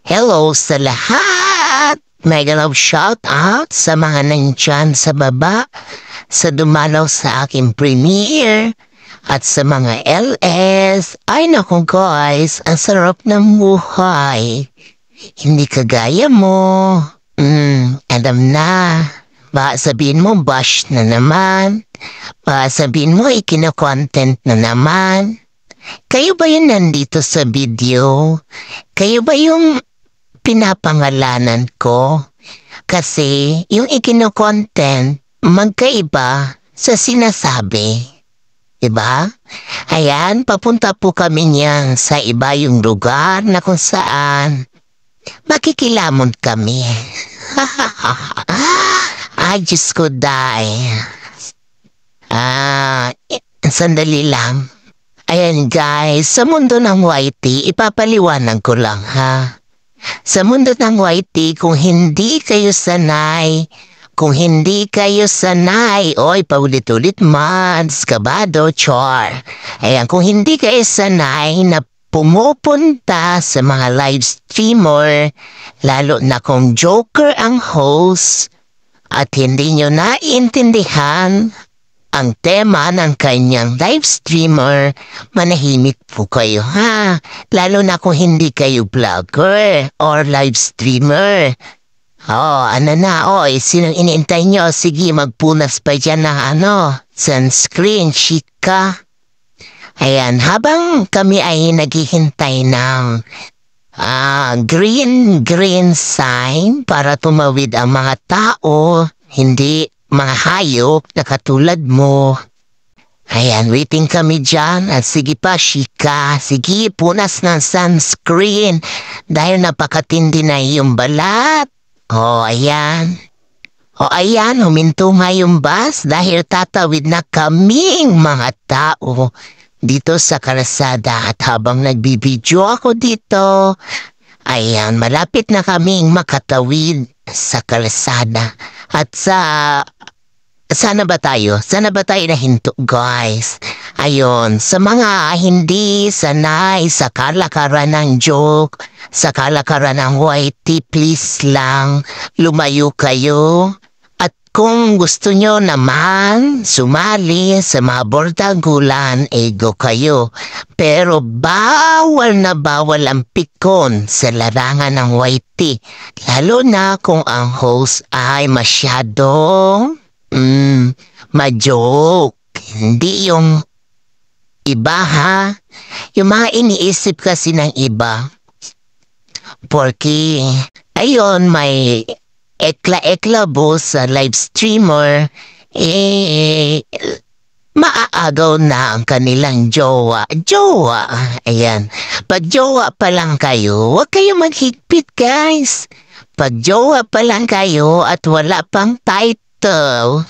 Hello sa lahat! Mega love shout out sa mga nandyan sa baba, sa dumalaw sa aking premiere, at sa mga LS. Ay naku guys, ang sarap ng buhay. Hindi kagaya mo. Alam na. Baka sabihin mo bash na naman. Baka sabihin mo ikino-content na naman. Kayo ba yung nandito sa video? Kayo ba yung pinapangalanan ko? Kasi yung ikino-content magkaiba sa sinasabi. Diba? Ayan, papunta po kami niyan sa iba yung lugar na kung saan makikilamon kami. Ay, Diyos ko, die. Sandali lang. Ayan guys, sa mundo ng YT, ipapaliwanag ko lang ha. Sa mundo ng YT, kung hindi kayo sanay, oy, paulit-ulit mads, kabado, char. Ayan, kung hindi kayo sanay na pumupunta sa mga live streamer, lalo na kung joker ang host, at hindi nyo naiintindihan ang tema ng kanyang live streamer, manahimik po kayo ha. Lalo na kung hindi kayo vlogger or live streamer. Sinong iniintay nyo? Sige, magpunas pa dyan ng sunscreen, chika. Ayan, habang kami ay naghihintay ng green sign para tumawid ang mga tao, hindi mga hayop na katulad mo. Ayan, waiting kami dyan. At sige pa, chika. Sige, punas ng sunscreen. Dahil napakatindi na yung balat. Ayan, huminto nga yung bus dahil tatawid na kaming mga tao dito sa kalsada. At habang nagbibidyo ako dito, ayan, malapit na kaming makatawid sa kalsada. At sana ba tayo nahinto, guys? Ayun, sa mga hindi sanay sa kalakaran ng joke, sa kalakaran ng YT, please lang, lumayo kayo. At kung gusto nyo naman sumali sa mga bordagulan, go kayo. Pero bawal na bawal ang pikon sa larangan ng YT. Lalo na kung ang host ay masyadong ma-joke. Hindi yung iba ha. Yung mga iniisip kasi ng iba. Porque, ayun, may ekla-ekla boss sa live streamer, maaagaw na ang kanilang jowa. Ayan. Pag jowa pa lang kayo, huwag kayo maghigpit guys. Pag jowa pa lang kayo at wala pang title.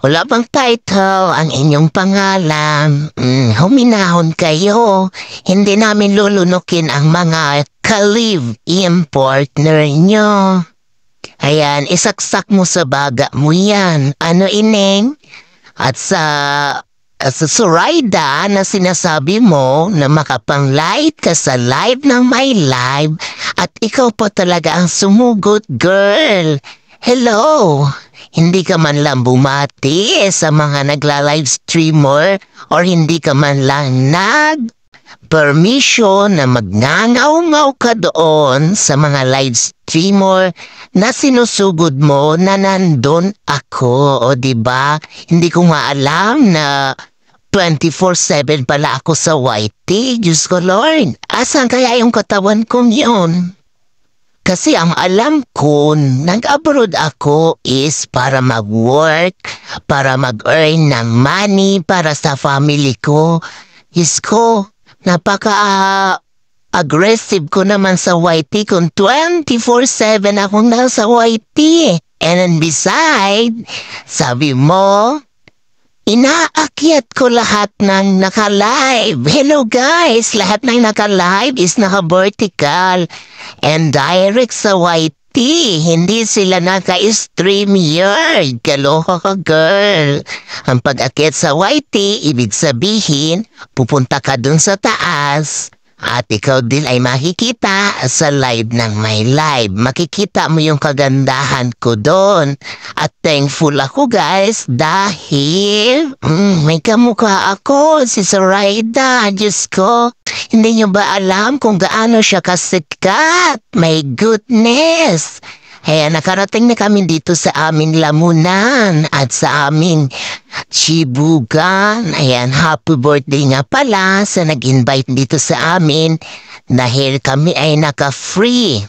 Wala pang title ang inyong pangalan. Huminahon kayo. Hindi namin lulunukin ang mga ka-live-in partner nyo. Ayan, isaksak mo sa baga mo yan. Ineng? At sa Zoraida na sinasabi mo na makapang-light ka sa live ng my live at ikaw pa talaga ang sumugot, girl. Hello! Hindi ka man lang bumati sa mga nagla-live streamer or hindi ka man lang permission na magngangaw-ngaw ka doon sa mga live streamer na sinusugod mo na nandun ako, o diba? Hindi ko nga alam na 24/7 pala ako sa YT. Diyos ko Lord, asan kaya yung katawan kong yun? Kasi ang alam ko, nag-abroad ako is para mag-work, para mag-earn ng money para sa family ko. Diyos ko, napaka-aggressive ko naman sa YT kung 24/7 akong nasa YT. And then beside, sabi mo, inaakyat ko lahat ng naka-live. Hello guys, lahat ng naka-live is naka-vertical and direct sa YT. Hindi sila naka-stream yard. Kaloka ka girl. Ang pag-akyat sa YT, ibig sabihin, pupunta ka dun sa taas At ikaw din ay makikita sa live ng my live. Makikita mo yung kagandahan ko doon. At thankful ako guys dahil may kamukha ako, si Zoraida. Diyos ko, hindi nyo ba alam kung gaano siya kasikat? My goodness! Ayan, nakarating na kami dito sa aming lamunan at sa aming Chibugan. Ayan, happy birthday nga pala sa nag-invite dito sa amin dahil kami ay naka-free.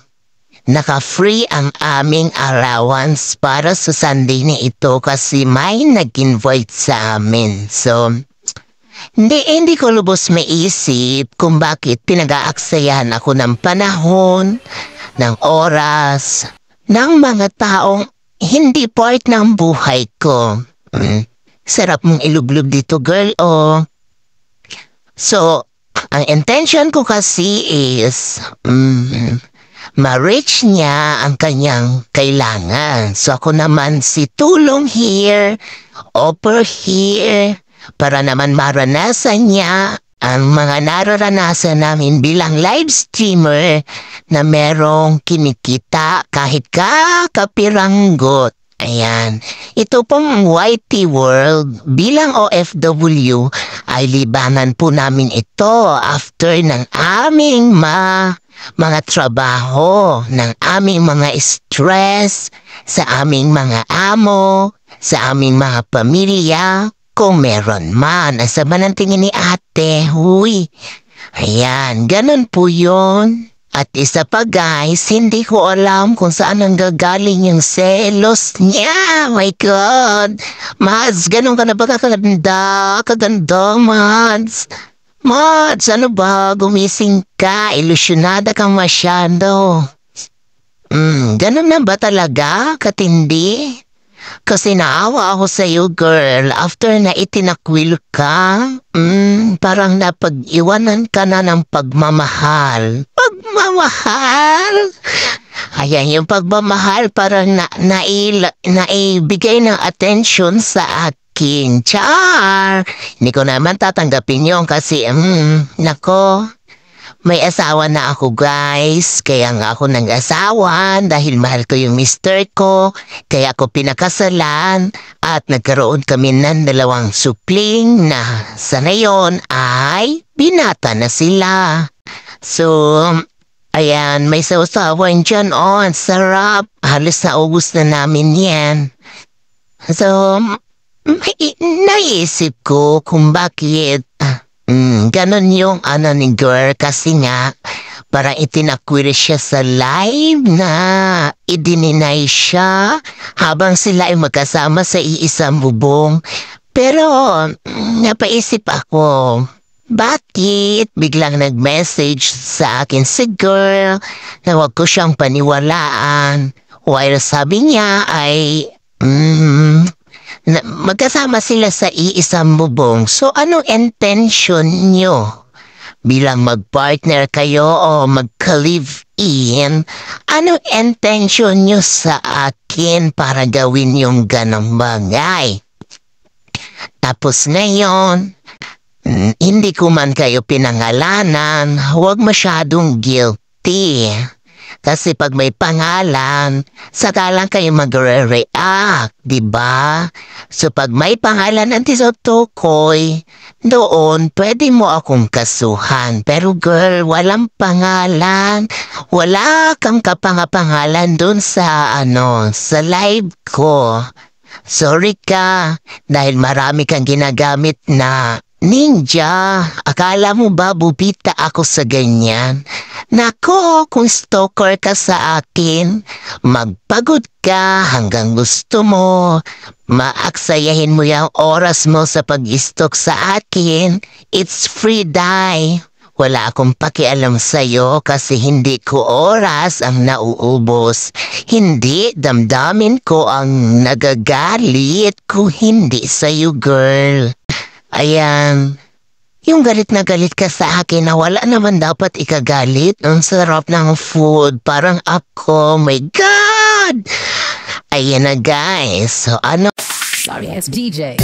Naka-free ang aming allowance para sa Sunday na ito kasi may nag-invite sa amin. So, hindi ko lubos maisip kung bakit pinag-aaksayahan ako ng panahon, ng oras, ng mga taong hindi part ng buhay ko. Sarap mong ilublob dito, girl, oh. So, ang intention ko kasi is, ma-reach niya ang kanyang kailangan. So, ako naman si tulong here, offer here, para naman maranasan niya ang mga nararanasan namin bilang live streamer na merong kinikita kahit kakapiranggot. Ayan. Ito pong YT World bilang OFW ay libangan po namin ito after ng aming mga trabaho, ng aming mga stress, sa aming mga amo, sa aming mga pamilya. Kung meron man, asa ba ng tingin ni ate? Huy. Ayan, ganun po yun. At isa pa guys, hindi ko alam kung saan ang gagaling yung selos niya. My God. Mads, ganun ka na ba kakaganda? Kaganda, Mads. Mads, ano ba? Gumising ka. Ilusyonada kang masyado. Ganun na ba talaga? Katindi? Kasi naawa ako sa iyo, girl. After na itinakwil ka, parang napag-iwanan ka na ng pagmamahal. Pagmamahal? Ayan, yung pagmamahal parang naibigay ng attention sa akin. Char! Hindi ko naman tatanggapin yun kasi, nako. May asawa na ako guys, kaya nga ako nag-asawan dahil mahal ko yung mister ko, kaya ako pinakasalan at nagkaroon kami ng 2 supling na sa ngayon ay binata na sila. So, ayan, may sausawan dyan, ang sarap, halos naubos na namin yan. So, naisip ko kung bakit ganon yung ni girl kasi nga parang itinakwil siya sa live na idininay siya habang sila ay magkasama sa iisang bubong. Pero napaisip ako, bakit biglang nag-message sa akin si girl na wag ko siyang paniwalaan while sabi niya ay magkasama sila sa iisang bubong. So, anong intention nyo? Bilang mag-partner kayo o magka-live-in, anong intention nyo sa akin para gawin yung ganong bagay? Tapos ngayon, hindi ko man kayo pinangalanan, huwag masyadong guilty. Kasi pag may pangalan, saka lang kayo magre-react, diba? So pag may pangalan ng Tisotokoy, doon pwede mo akong kasuhan. Pero girl, walang pangalan. Wala kang kapangapangalan doon sa sa live ko. Sorry ka, dahil marami kang ginagamit na ninja. Akala mo ba bubita ako sa ganyan? Nako, kung stalker ka sa akin, magpagod ka hanggang gusto mo. Maaksayahin mo yung oras mo sa pag-stalk sa akin. It's free die. Wala akong pakialam sa'yo kasi hindi ko oras ang nauubos. Hindi damdamin ko ang nagagalit kung hindi sa'yo, girl. Ayan. Yung galit na galit ka sa akin na wala naman dapat ikagalit. Ang sarap ng food. Parang ako. My God! Ayan na guys. So ano? Sorry, it's DJ.